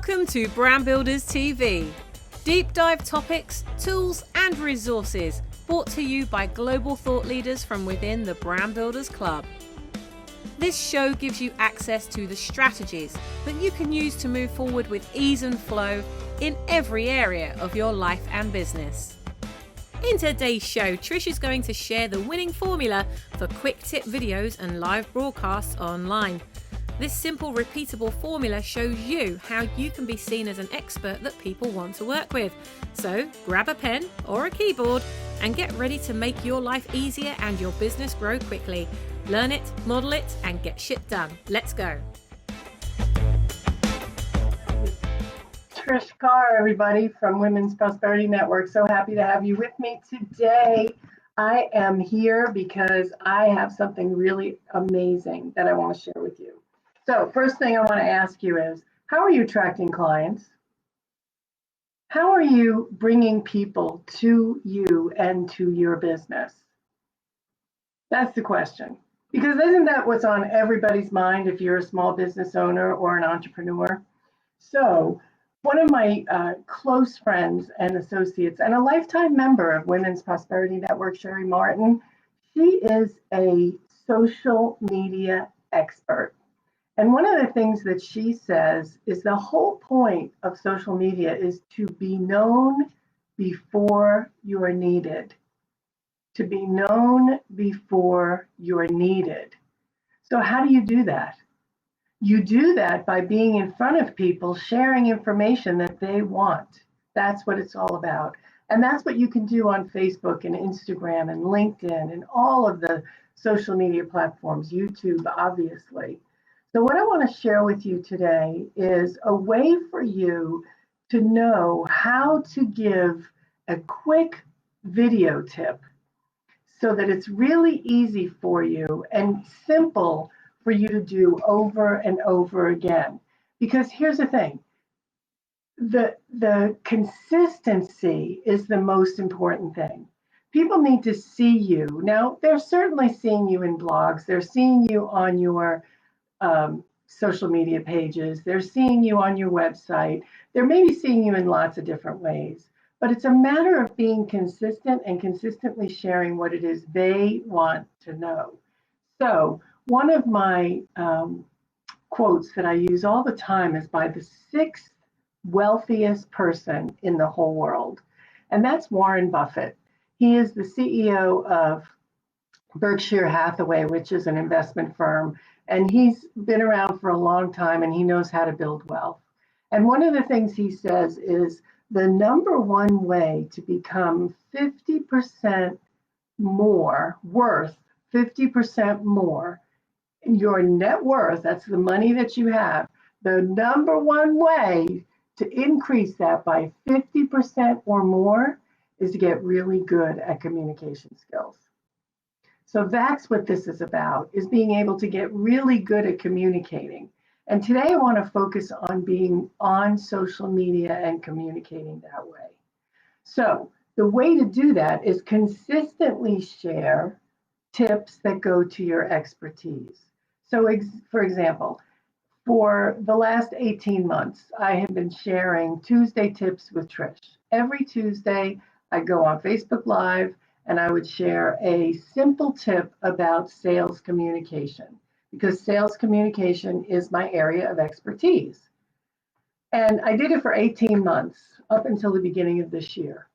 Welcome to Brand Builders TV. Deep dive topics, tools and resources brought to you by global thought leaders from within the Brand Builders Club. This show gives you access to the strategies that you can use to move forward with ease and flow in every area of your life and business. In today's show, Trish is going to share the winning formula for quick tip videos and live broadcasts online. This simple, repeatable formula shows you how you can be seen as an expert that people want to work with. So grab a pen or a keyboard and get ready to make your life easier and your business grow quickly. Learn it, model it, and get shit done. Let's go. Trish Carr, everybody, from Women's Prosperity Network. So happy to have you with me today. I am here because I have something really amazing that I want to share with you. So first thing I want to ask you is, how are you attracting clients? How are you bringing people to you and to your business? That's the question. Because isn't that what's on everybody's mind if you're a small business owner or an entrepreneur? So one of my close friends and associates and a lifetime member of Women's Prosperity Network, Sherry Martin, she is a social media expert. And one of the things that she says is the whole point of social media is to be known before you are needed. To be known before you're needed. So how do you do that? You do that by being in front of people, sharing information that they want. That's what it's all about. And that's what you can do on Facebook and Instagram and LinkedIn and all of the social media platforms, YouTube, obviously. So what I want to share with you today is a way for you to know how to give a quick video tip so that it's really easy for you and simple for you to do over and over again. Because here's the thing, the consistency is the most important thing. People need to see you. Now, they're certainly seeing you in blogs. They're seeing you on your social media pages. They're seeing you on your website. They're maybe seeing you in lots of different ways. But it's a matter of being consistent and consistently sharing what it is they want to know. So one of my quotes that I use all the time is by the sixth wealthiest person in the whole world. And that's Warren Buffett. He is the CEO of Berkshire Hathaway, which is an investment firm. And he's been around for a long time and he knows how to build wealth. And one of the things he says is the number one way to become 50% more worth, 50% more in your net worth, that's the money that you have, the number one way to increase that by 50% or more is to get really good at communication skills. So that's what this is about, is being able to get really good at communicating. And today I want to focus on being on social media and communicating that way. So the way to do that is consistently share tips that go to your expertise. So for example, for the last 18 months, I have been sharing Tuesday tips with Trish. Every Tuesday, I go on Facebook Live and I would share a simple tip about sales communication, because sales communication is my area of expertise. And I did it for 18 months up until the beginning of this year.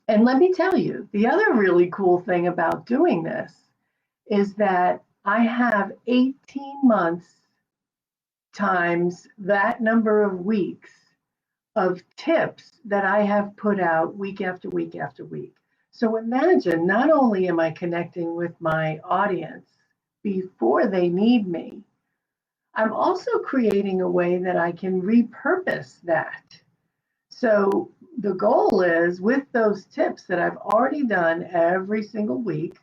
And let me tell you, the other really cool thing about doing this is that I have 18 months times that number of weeks of tips that I have put out week after week after week. So imagine, not only am I connecting with my audience before they need me, I'm also creating a way that I can repurpose that. So the goal is, with those tips that I've already done every single week,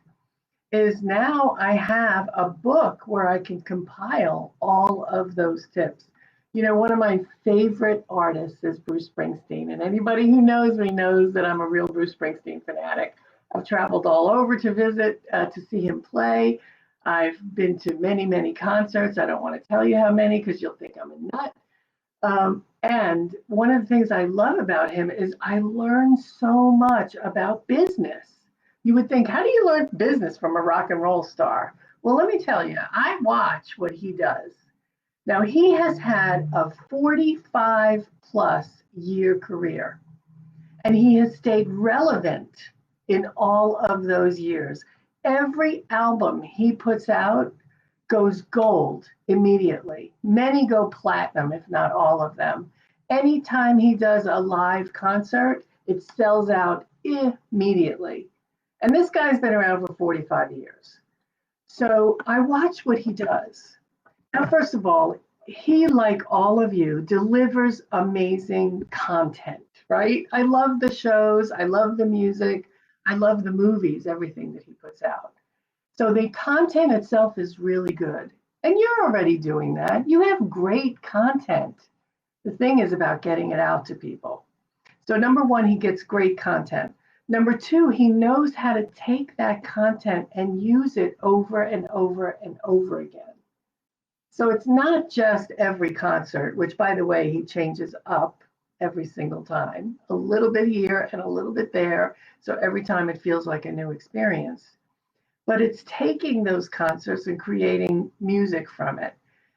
is now I have a book where I can compile all of those tips. You know, one of my favorite artists is Bruce Springsteen, and anybody who knows me knows that I'm a real Bruce Springsteen fanatic. I've traveled all over to visit, to see him play. I've been to many, many concerts. I don't want to tell you how many because you'll think I'm a nut. And one of the things I love about him is I learn so much about business. You would think, how do you learn business from a rock and roll star? Well, let me tell you, I watch what he does. Now, he has had a 45 plus year career, and he has stayed relevant in all of those years. Every album he puts out goes gold immediately. Many go platinum, if not all of them. Anytime he does a live concert, it sells out immediately. And this guy's been around for 45 years. So I watch what he does. Now, first of all, he, like all of you, delivers amazing content, right? I love the shows, I love the music, I love the movies, everything that he puts out. So the content itself is really good. And you're already doing that. You have great content. The thing is about getting it out to people. So, number one, he gets great content. Number two, he knows how to take that content and use it over and over and over again. So it's not just every concert, which, by the way, he changes up every single time, a little bit here and a little bit there. So every time it feels like a new experience. But it's taking those concerts and creating music from it.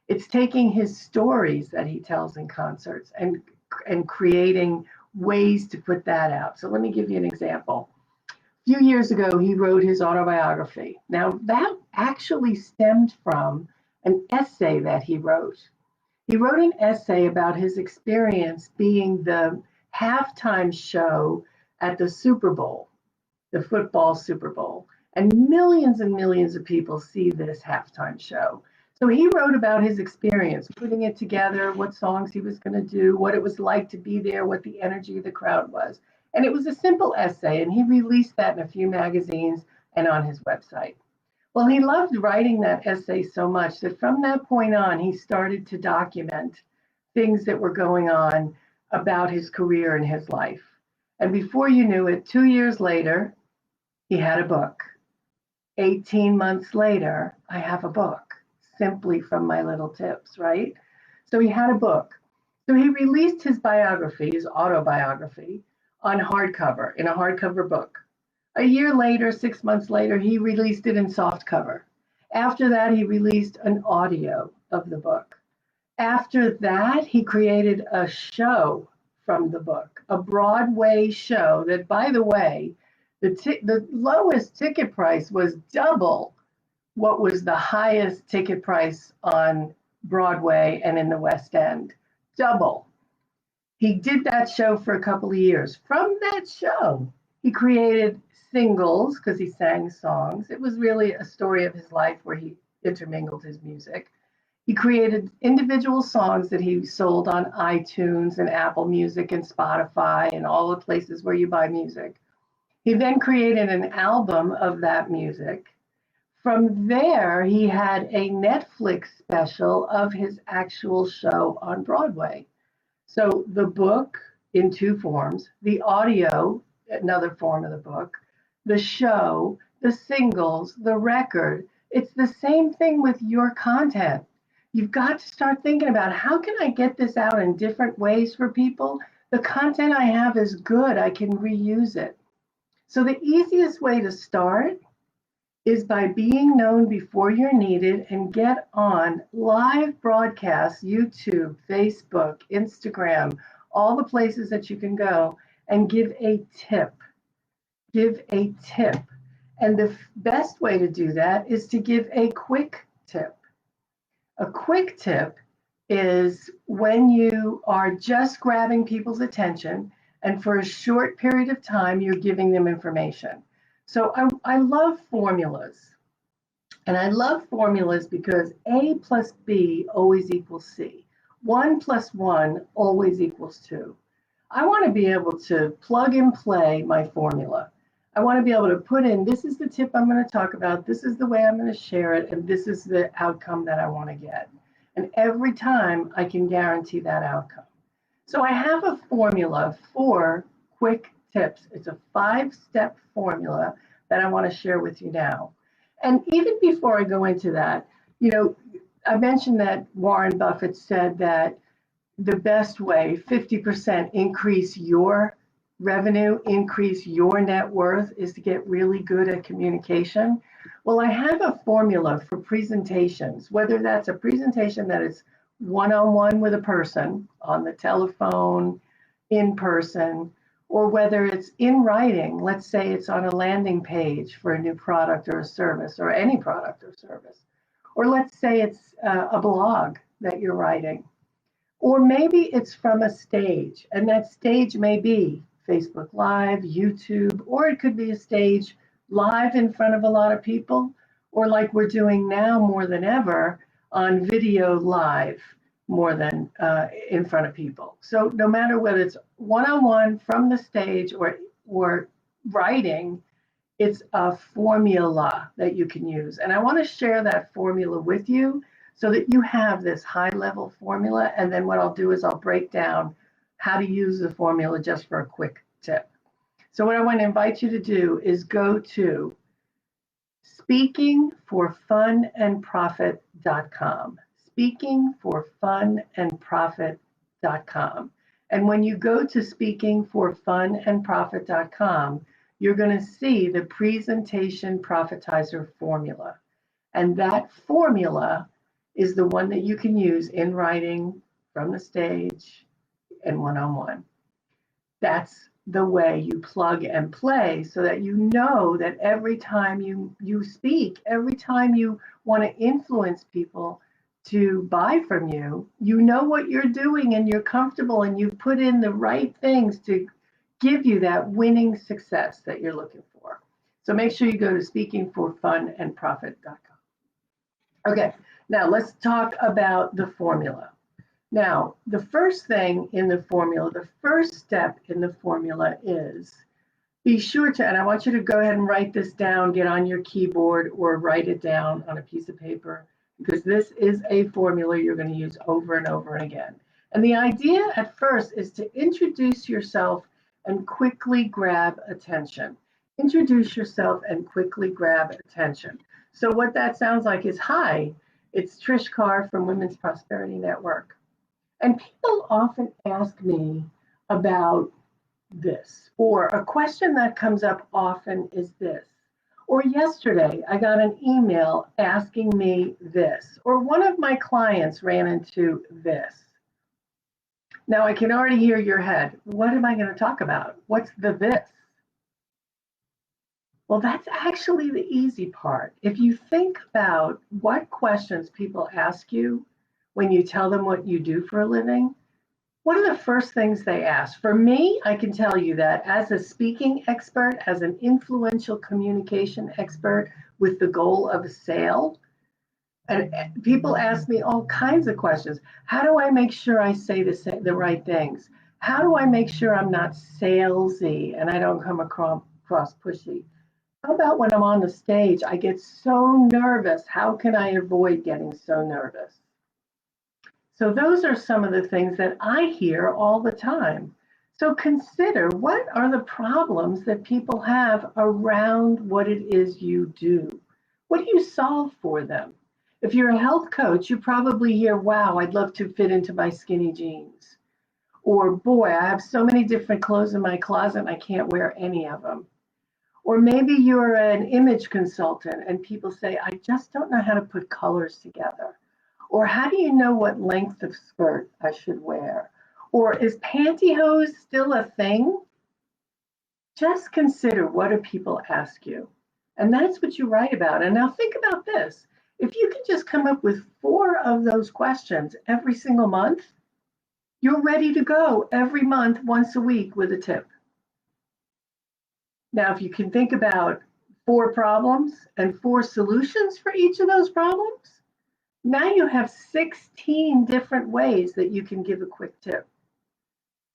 It's taking his stories that he tells in concerts and creating ways to put that out. So let me give you an example. A few years ago, he wrote his autobiography. Now, that actually stemmed from an essay that he wrote. He wrote an essay about his experience being the halftime show at the Super Bowl, the football Super Bowl. And millions of people see this halftime show. So he wrote about his experience, putting it together, what songs he was going to do, what it was like to be there, what the energy of the crowd was. And it was a simple essay, and he released that in a few magazines and on his website. Well, he loved writing that essay so much that from that point on, he started to document things that were going on about his career and his life. And before you knew it, 2 years later, he had a book. 18 months later, I have a book simply from my little tips, right? So he had a book. So he released his biography, his autobiography, on hardcover, in a hardcover book. A year later, 6 months later, he released it in softcover. After that, he released an audio of the book. After that, he created a show from the book, a Broadway show that, by the way, the lowest ticket price was double what was the highest ticket price on Broadway and in the West End. Double. He did that show for a couple of years. From that show, he created singles because he sang songs. It was really a story of his life where he intermingled his music. He created individual songs that he sold on iTunes and Apple Music and Spotify and all the places where you buy music. He then created an album of that music. From there, he had a Netflix special of his actual show on Broadway. So the book in two forms, the audio, another form of the book, the show, the singles, the record. It's the same thing with your content. You've got to start thinking about how can I get this out in different ways for people? The content I have is good. I can reuse it. So the easiest way to start is by being known before you're needed and get on live broadcasts, YouTube, Facebook, Instagram, all the places that you can go and give a tip. Give a tip. And the best way to do that is to give a quick tip. A quick tip is when you are just grabbing people's attention and for a short period of time, you're giving them information. So I love formulas. And I love formulas because A plus B always equals C. 1 plus 1 always equals 2. I want to be able to plug and play my formula. I want to be able to put in, this is the tip I'm going to talk about, this is the way I'm going to share it, and this is the outcome that I want to get. And every time I can guarantee that outcome. So I have a formula for quick tips. It's a 5-step formula that I want to share with you now. And even before I go into that, I mentioned that Warren Buffett said that the best way, 50% increase your revenue, increase your net worth, is to get really good at communication. Well, I have a formula for presentations, whether that's a presentation that is one-on-one with a person on the telephone, in person, or whether it's in writing. Let's say it's on a landing page for a new product or a service, or any product or service. Or let's say it's a blog that you're writing. Or maybe it's from a stage, and that stage may be Facebook Live, YouTube, or it could be a stage live in front of a lot of people, or like we're doing now more than ever on video live more than in front of people. So no matter whether it's one-on-one from the stage or writing, it's a formula that you can use. And I want to share that formula with you so that you have this high-level formula. And then what I'll do is I'll break down how to use the formula just for a quick tip. So what I want to invite you to do is go to SpeakingForFunAndProfit.com. SpeakingForFunAndProfit.com. And when you go to SpeakingForFunAndProfit.com, you're going to see the presentation Profitizer formula. And that formula is the one that you can use in writing, from the stage, and one-on-one. That's the way you plug and play, so that you know that every time you speak, every time you want to influence people to buy from you, you know what you're doing and you're comfortable and you've put in the right things to give you that winning success that you're looking for. So make sure you go to SpeakingForFunAndProfit.com. Okay, now let's talk about the formula. Now, the first thing in the formula, the first step in the formula is be sure to, and I want you to go ahead and write this down, get on your keyboard or write it down on a piece of paper, because this is a formula you're going to use over and over and again. And the idea at first is to introduce yourself and quickly grab attention. Introduce yourself and quickly grab attention. So what that sounds like is, hi, it's Trish Carr from Women's Prosperity Network. And people often ask me about this, or a question that comes up often is this, or yesterday I got an email asking me this, or one of my clients ran into this. Now I can already hear your head. What am I going to talk about? What's the this? Well, that's actually the easy part. If you think about what questions people ask you when you tell them what you do for a living, what are the first things they ask? For me, I can tell you that as a speaking expert, as an influential communication expert with the goal of a sale, and people ask me all kinds of questions. How do I make sure I say the right things? How do I make sure I'm not salesy and I don't come across pushy? How about when I'm on the stage, I get so nervous? How can I avoid getting so nervous? So those are some of the things that I hear all the time. So consider, what are the problems that people have around what it is you do? What do you solve for them? If you're a health coach, you probably hear, wow, I'd love to fit into my skinny jeans. Or, boy, I have so many different clothes in my closet and I can't wear any of them. Or maybe you're an image consultant and people say, I just don't know how to put colors together. Or how do you know what length of skirt I should wear? Or is pantyhose still a thing? Just consider, what do people ask you? And that's what you write about. And now think about this. If you can just come up with 4 of those questions every single month, you're ready to go every month, once a week, with a tip. Now, if you can think about 4 problems and 4 solutions for each of those problems, now you have 16 different ways that you can give a quick tip.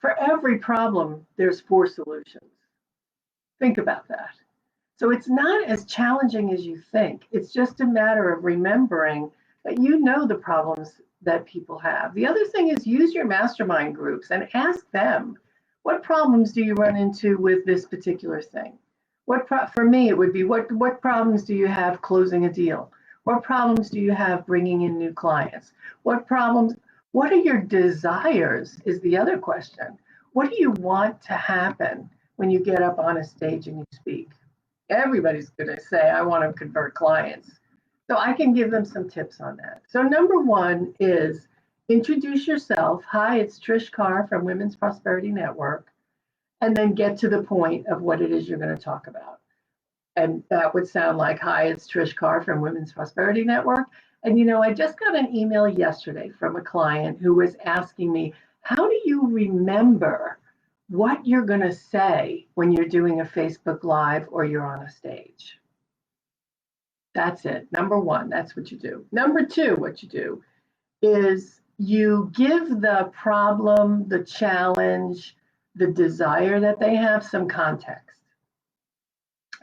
For every problem, there's 4 solutions. Think about that. So it's not as challenging as you think. It's just a matter of remembering that you know the problems that people have. The other thing is, use your mastermind groups and ask them, what problems do you run into with this particular thing? For me, it would be, what problems do you have closing a deal? What problems do you have bringing in new clients? What What are your desires is the other question. What do you want to happen when you get up on a stage and you speak? Everybody's going to say, I want to convert clients. So I can give them some tips on that. So number one is introduce yourself. Hi, it's Trish Carr from Women's Prosperity Network. And then get to the point of what it is you're going to talk about. And that would sound like, hi, it's Trish Carr from Women's Prosperity Network. And I just got an email yesterday from a client who was asking me, how do you remember what you're going to say when you're doing a Facebook Live or you're on a stage? That's it. Number one, that's what you do. Number two, what you do is you give the problem, the challenge, the desire that they have some context.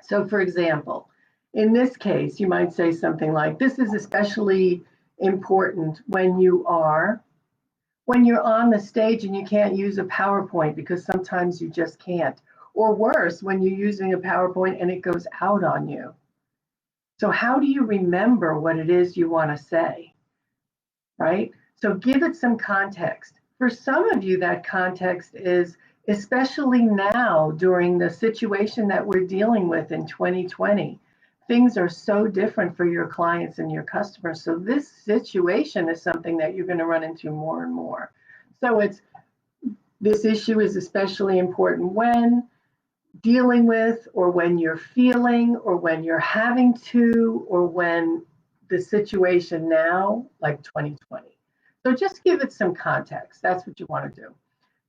So for example, in this case, you might say something like, this is especially important when you're on the stage and you can't use a PowerPoint because sometimes you just can't. Or worse, when you're using a PowerPoint and it goes out on you. So how do you remember what it is you want to say, right? So give it some context. For some of you, that context is, especially now during the situation that we're dealing with in 2020, things are so different for your clients and your customers. So this situation is something that you're going to run into more and more. So this issue is especially important when dealing with, or when you're feeling, or when you're having to, or when the situation now, like 2020. So just give it some context. That's what you want to do.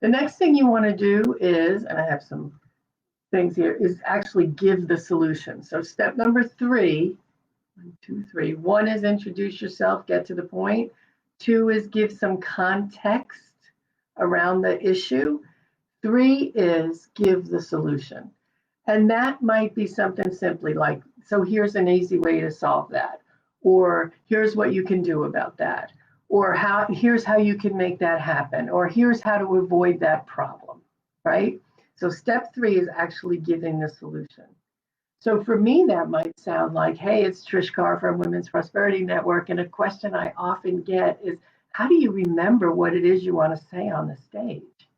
The next thing you want to do is, and I have some things here, is actually give the solution. So step number 3, 1, 2, 3. 1 is introduce yourself, get to the point. 2 is give some context around the issue. 3 is give the solution. And that might be something simply like, so here's an easy way to solve that. Or here's what you can do about that. Or here's how you can make that happen. Or here's how to avoid that problem, right? So step 3 is actually giving the solution. So for me, that might sound like, hey, it's Trish Carr from Women's Prosperity Network. And a question I often get is, how do you remember what it is you want to say on the stage?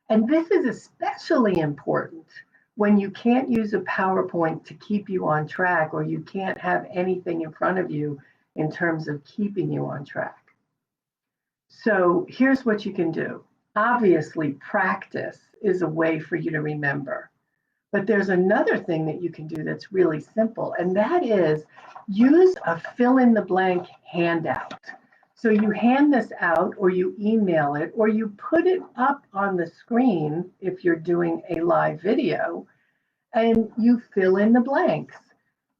And this is especially important when you can't use a PowerPoint to keep you on track, or you can't have anything in front of you in terms of keeping you on track. So here's what you can do. Obviously, practice is a way for you to remember. But there's another thing that you can do that's really simple, and that is use a fill-in-the-blank handout. So you hand this out, or you email it, or you put it up on the screen if you're doing a live video, and you fill in the blanks.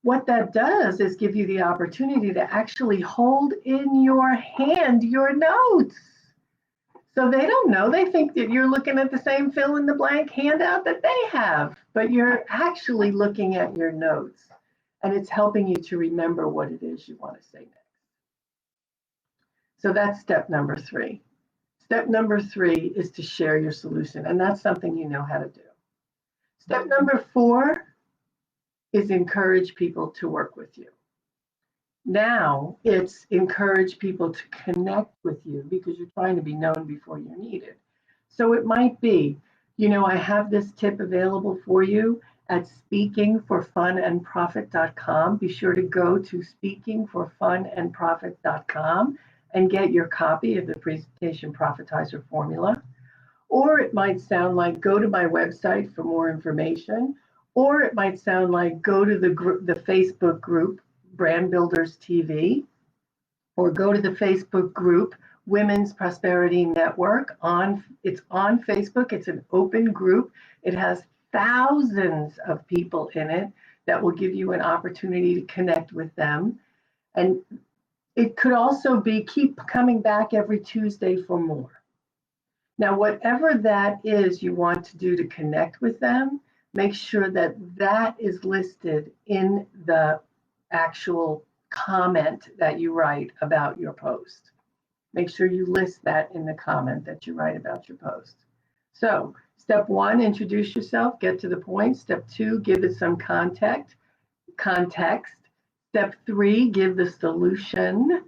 What that does is give you the opportunity to actually hold in your hand your notes. So they don't know. They think that you're looking at the same fill-in-the-blank handout that they have, but you're actually looking at your notes, and it's helping you to remember what it is you want to say next. So that's step number 3. Step number 3 is to share your solution, and that's something you know how to do. Step number 4 is encourage people to work with you. Now it's encourage people to connect with you because you're trying to be known before you're needed. So it might be, I have this tip available for you at SpeakingForFunAndProfit.com. Be sure to go to SpeakingForFunAndProfit.com and get your copy of the presentation Profitizer formula. Or it might sound like go to my website for more information. Or it might sound like go to the Facebook group, Brand Builders TV, or go to the Facebook group, Women's Prosperity Network. It's on Facebook. It's an open group. It has thousands of people in it that will give you an opportunity to connect with them. And it could also be keep coming back every Tuesday for more. Now, whatever that is you want to do to connect with them, make sure that that is listed in the actual comment that you write about your post. Make sure you list that in the comment that you write about your post. So step 1, introduce yourself, get to the point. Step 2, give it some context. Step 3, give the solution.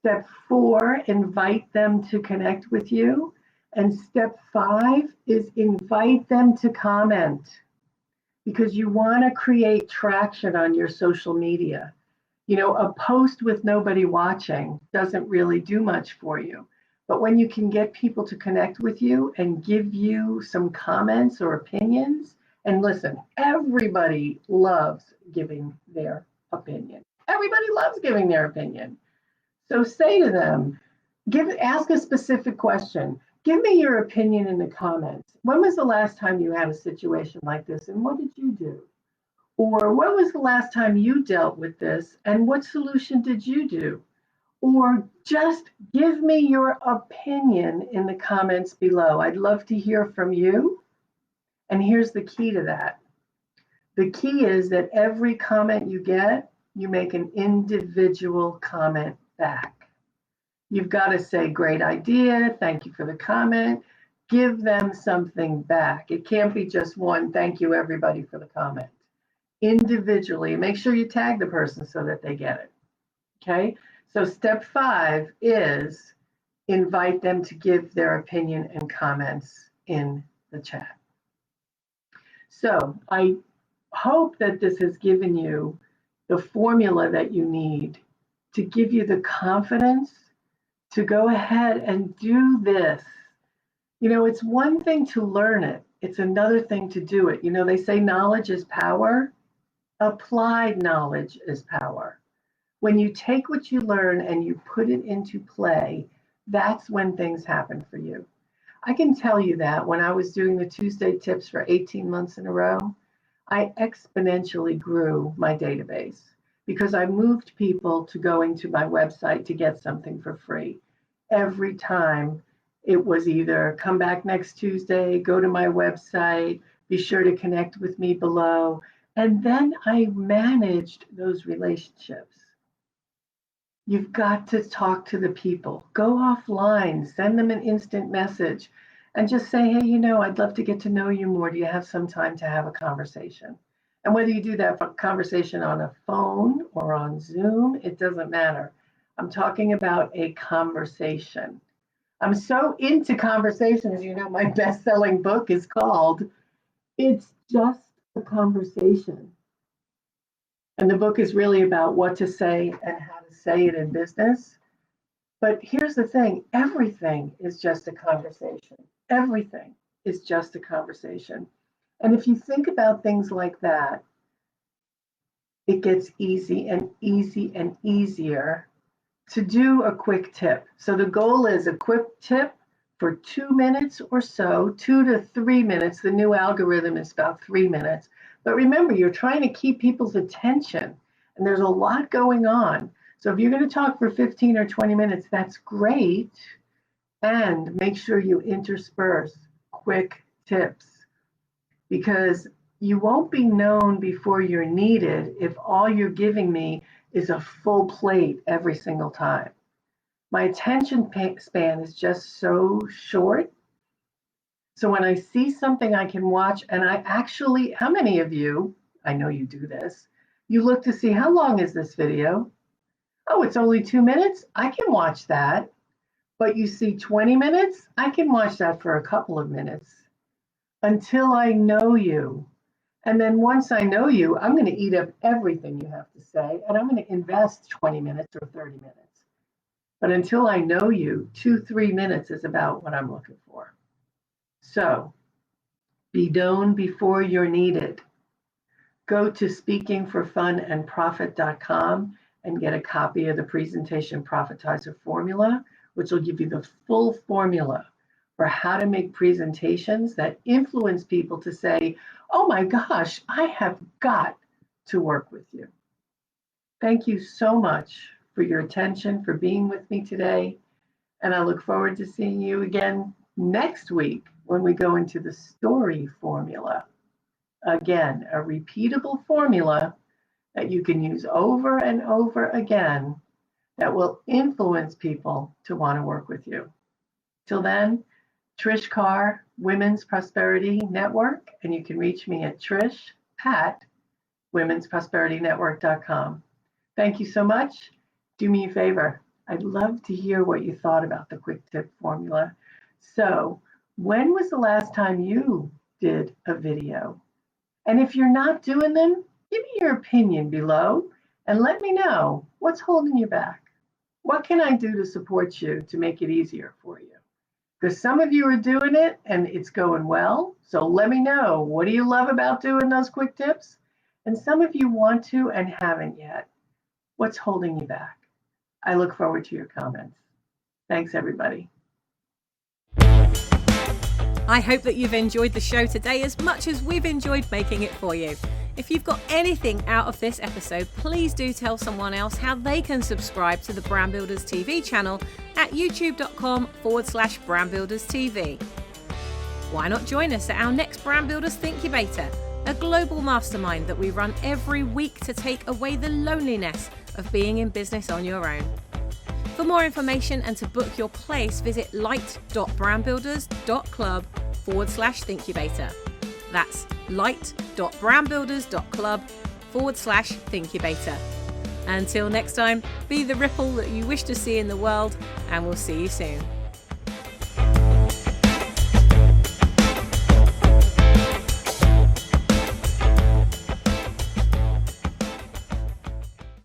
Step 4, invite them to connect with you. And step 5 is invite them to comment, because you want to create traction on your social media. You know, a post with nobody watching doesn't really do much for you. But when you can get people to connect with you and give you some comments or opinions, and listen, everybody loves giving their opinion. Everybody loves giving their opinion. So say to them, ask a specific question. Give me your opinion in the comments. When was the last time you had a situation like this and what did you do? Or when was the last time you dealt with this and what solution did you do? Or just give me your opinion in the comments below. I'd love to hear from you. And here's the key to that. The key is that every comment you get, you make an individual comment back. You've got to say, great idea, thank you for the comment. Give them something back. It can't be just one, thank you everybody for the comment. Individually, make sure you tag the person so that they get it. Okay, so step 5 is invite them to give their opinion and comments in the chat. So I hope that this has given you the formula that you need to give you the confidence to go ahead and do this. You know, it's one thing to learn it. It's another thing to do it. You know, they say knowledge is power. Applied knowledge is power. When you take what you learn and you put it into play, that's when things happen for you. I can tell you that when I was doing the Tuesday tips for 18 months in a row, I exponentially grew my database because I moved people to going to my website to get something for free. Every time it was either come back next Tuesday, go to my website, be sure to connect with me below. And then I managed those relationships. You've got to talk to the people. Go offline, send them an instant message, and just say, hey, you know, I'd love to get to know you more. Do you have some time to have a conversation? And whether you do that conversation on a phone or on Zoom, it doesn't matter. I'm talking about a conversation. I'm so into conversations. You know, my best-selling book is called It's Just a Conversation. And the book is really about what to say and how to say it in business. But here's the thing, everything is just a conversation. Everything is just a conversation. And if you think about things like that, it gets easy and easy and easier to do a quick tip. So the goal is a quick tip for 2 minutes or so, 2 to 3 minutes. The new algorithm is about 3 minutes. But remember, you're trying to keep people's attention, and there's a lot going on. So if you're going to talk for 15 or 20 minutes, that's great. And make sure you intersperse quick tips, because you won't be known before you're needed if all you're giving me is a full plate every single time. My attention span is just so short. So when I see something I can watch, and I actually, how many of you, I know you do this, you look to see how long is this video? Oh, it's only 2 minutes? I can watch that. But you see 20 minutes? I can watch that for a couple of minutes until I know you. And then once I know you, I'm going to eat up everything you have to say, and I'm going to invest 20 minutes or 30 minutes. But until I know you, 2-3 minutes is about what I'm looking for. So be known before you're needed. Go to SpeakingForFunAndProfit.com and get a copy of the presentation Profitizer formula, which will give you the full formula for how to make presentations that influence people to say, oh my gosh, I have got to work with you. Thank you so much for your attention, for being with me today. And I look forward to seeing you again next week when we go into the story formula. Again, a repeatable formula that you can use over and over again that will influence people to want to work with you. Till then, Trish Carr, Women's Prosperity Network, and you can reach me at trish@womensprosperitynetwork.com. Thank you so much. Do me a favor, I'd love to hear what you thought about the quick tip formula. So, when was the last time you did a video? And if you're not doing them, give me your opinion below and let me know what's holding you back. What can I do to support you to make it easier for you? Because some of you are doing it and it's going well. So let me know, what do you love about doing those quick tips? And some of you want to and haven't yet. What's holding you back? I look forward to your comments. Thanks, everybody. I hope that you've enjoyed the show today as much as we've enjoyed making it for you. If you've got anything out of this episode, please do tell someone else how they can subscribe to the Brand Builders TV channel at youtube.com/brandbuilderstv. Why not join us at our next Brand Builders Thinkubator, a global mastermind that we run every week to take away the loneliness of being in business on your own. For more information and to book your place, visit light.brandbuilders.club/Thinkubator. That's light.brandbuilders.club/Thinkubator. Until next time, be the ripple that you wish to see in the world, and we'll see you soon.